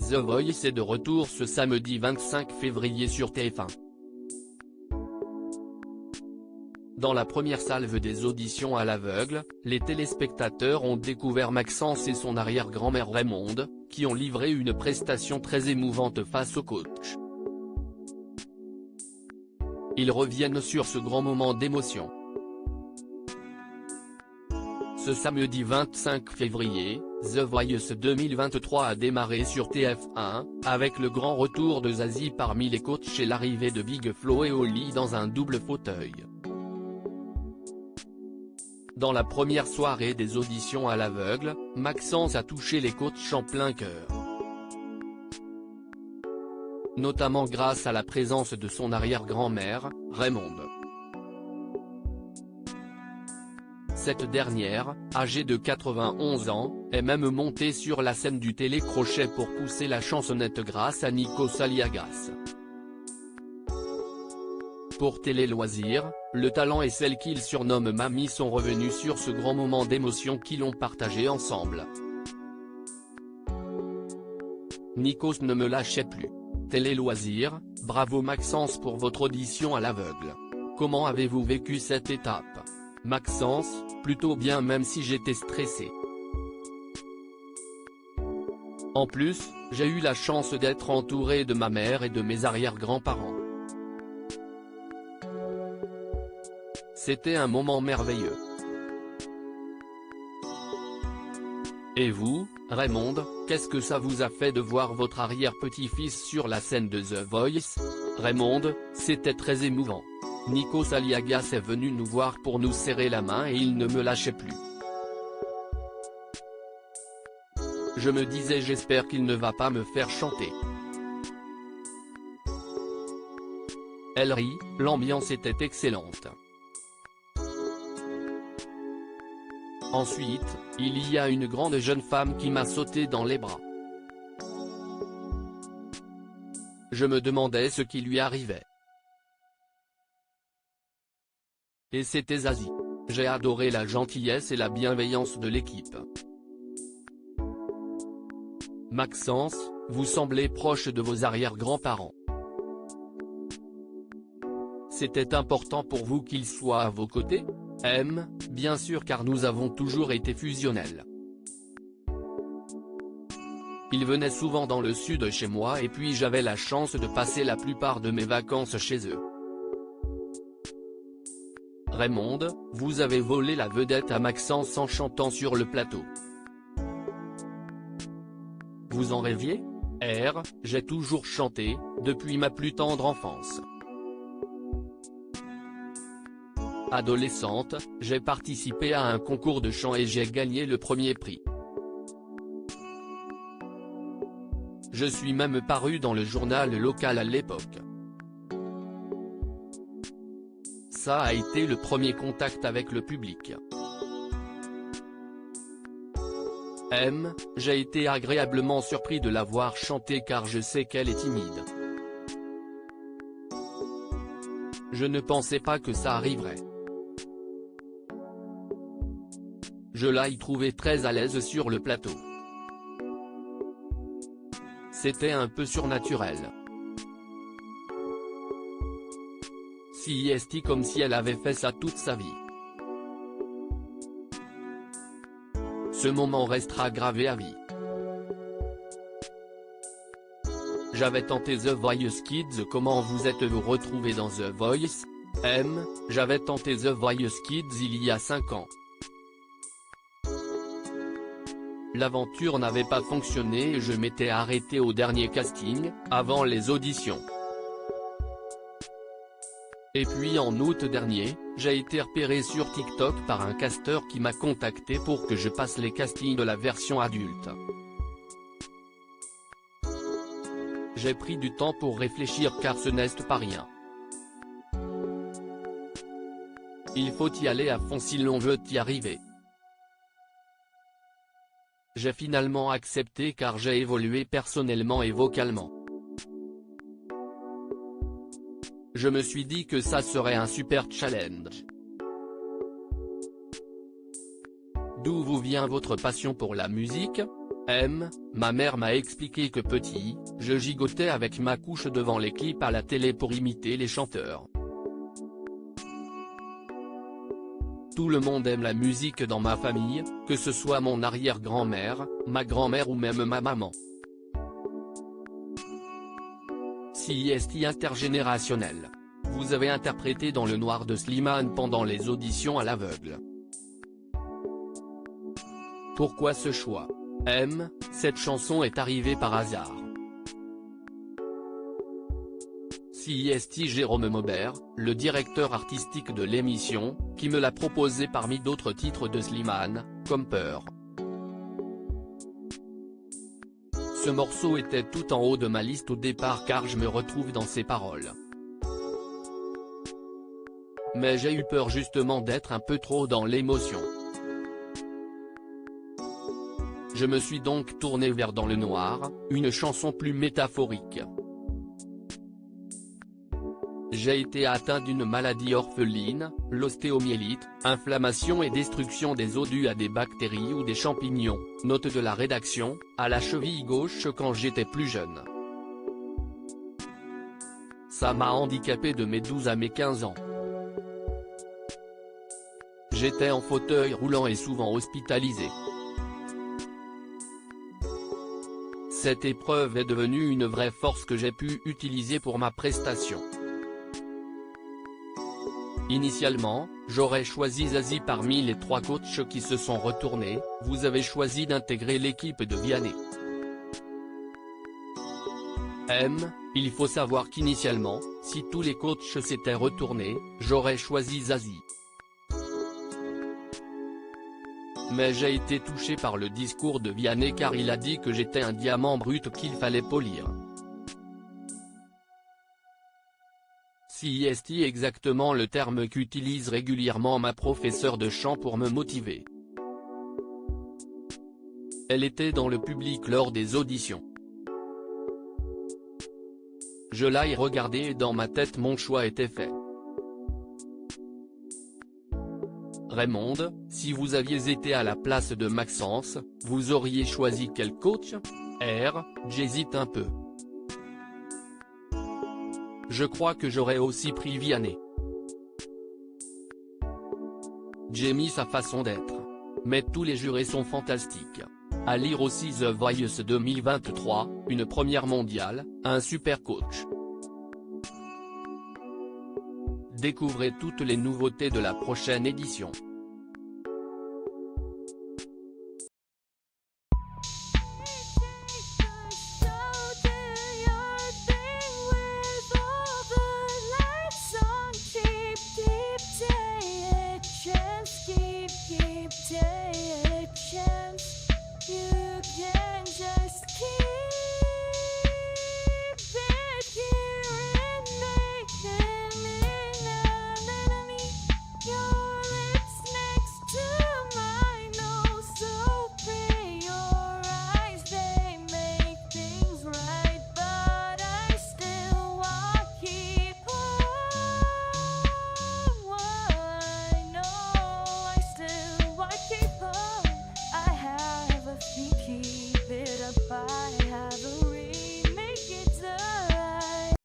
The Voice est de retour ce samedi 25 février sur TF1. Dans la première salve des auditions à l'aveugle, les téléspectateurs ont découvert Maxence et son arrière-grand-mère Raymonde, qui ont livré une prestation très émouvante face au coach. Ils reviennent sur ce grand moment d'émotion. Ce samedi 25 février, The Voice 2023 a démarré sur TF1, avec le grand retour de Zazie parmi les coachs et l'arrivée de Big Flo et Oli dans un double fauteuil. Dans la première soirée des auditions à l'aveugle, Maxence a touché les coachs en plein cœur. Notamment grâce à la présence de son arrière-grand-mère, Raymonde. Cette dernière, âgée de 91 ans, est même montée sur la scène du télécrochet pour pousser la chansonnette grâce à Nikos Aliagas. Pour Télé Loisirs, le talent et celle qu'il surnomme Mamie sont revenus sur ce grand moment d'émotion qu'ils ont partagé ensemble. Nikos ne me lâchait plus. Télé Loisirs, bravo Maxence pour votre audition à l'aveugle. Comment avez-vous vécu cette étape? Maxence, plutôt bien même si j'étais stressé. En plus, j'ai eu la chance d'être entouré de ma mère et de mes arrière-grands-parents. C'était un moment merveilleux. Et vous, Raymonde, qu'est-ce que ça vous a fait de voir votre arrière-petit-fils sur la scène de The Voice? Raymonde, c'était très émouvant. Nikos Aliagas est venu nous voir pour nous serrer la main et il ne me lâchait plus. Je me disais j'espère qu'il ne va pas me faire chanter. Elle rit, l'ambiance était excellente. Ensuite, il y a une grande jeune femme qui m'a sauté dans les bras. Je me demandais ce qui lui arrivait. Et c'était Zazie. J'ai adoré la gentillesse et la bienveillance de l'équipe. Maxence, vous semblez proche de vos arrière-grands-parents. C'était important pour vous qu'ils soient à vos côtés? Bien sûr car nous avons toujours été fusionnels. Ils venaient souvent dans le sud chez moi et puis j'avais la chance de passer la plupart de mes vacances chez eux. Raymonde, vous avez volé la vedette à Maxence en chantant sur le plateau. Vous en rêviez? J'ai toujours chanté, depuis ma plus tendre enfance. Adolescente, j'ai participé à un concours de chant et j'ai gagné le premier prix. Je suis même paru dans le journal local à l'époque. Ça a été le premier contact avec le public. J'ai été agréablement surpris de la voir chanter car je sais qu'elle est timide. Je ne pensais pas que ça arriverait. Je l'ai trouvée très à l'aise sur le plateau. C'était un peu surnaturel. Si comme si elle avait fait ça toute sa vie. Ce moment restera gravé à vie. J'avais tenté The Voice Kids. Comment vous êtes-vous retrouvé dans The Voice? J'avais tenté The Voice Kids il y a 5 ans. L'aventure n'avait pas fonctionné et je m'étais arrêté au dernier casting, avant les auditions. Et puis en août dernier, j'ai été repéré sur TikTok par un casteur qui m'a contacté pour que je passe les castings de la version adulte. J'ai pris du temps pour réfléchir car ce n'est pas rien. Il faut y aller à fond si l'on veut y arriver. J'ai finalement accepté car j'ai évolué personnellement et vocalement. Je me suis dit que ça serait un super challenge. D'où vous vient votre passion pour la musique? Ma mère m'a expliqué que petit, je gigotais avec ma couche devant les clips à la télé pour imiter les chanteurs. Tout le monde aime la musique dans ma famille, que ce soit mon arrière-grand-mère, ma grand-mère ou même ma maman. CIST intergénérationnel. Vous avez interprété Dans le noir de Slimane pendant les auditions à l'aveugle. Pourquoi ce choix? Cette chanson est arrivée par hasard. CIST Jérôme Maubert, le directeur artistique de l'émission, qui me l'a proposé parmi d'autres titres de Slimane, comme Peur. Ce morceau était tout en haut de ma liste au départ car je me retrouve dans ses paroles. Mais j'ai eu peur justement d'être un peu trop dans l'émotion. Je me suis donc tourné vers Dans le noir, une chanson plus métaphorique. J'ai été atteint d'une maladie orpheline, l'ostéomyélite, inflammation et destruction des os dus à des bactéries ou des champignons, note de la rédaction, à la cheville gauche quand j'étais plus jeune. Ça m'a handicapé de mes 12 à mes 15 ans. J'étais en fauteuil roulant et souvent hospitalisé. Cette épreuve est devenue une vraie force que j'ai pu utiliser pour ma prestation. Initialement, j'aurais choisi Zazie parmi les 3 coachs qui se sont retournés, vous avez choisi d'intégrer l'équipe de Vianney. Il faut savoir qu'initialement, si tous les coachs s'étaient retournés, j'aurais choisi Zazie. Mais j'ai été touché par le discours de Vianney car il a dit que j'étais un diamant brut qu'il fallait polir. CIST exactement le terme qu'utilise régulièrement ma professeure de chant pour me motiver. Elle était dans le public lors des auditions. Je l'ai regardée et dans ma tête mon choix était fait. Raymonde, si vous aviez été à la place de Maxence, vous auriez choisi quel coach? J'hésite un peu. Je crois que j'aurais aussi pris Vianney. J'aime sa façon d'être. Mais tous les jurés sont fantastiques. À lire aussi The Voice 2023, une première mondiale, un super coach. Découvrez toutes les nouveautés de la prochaine édition.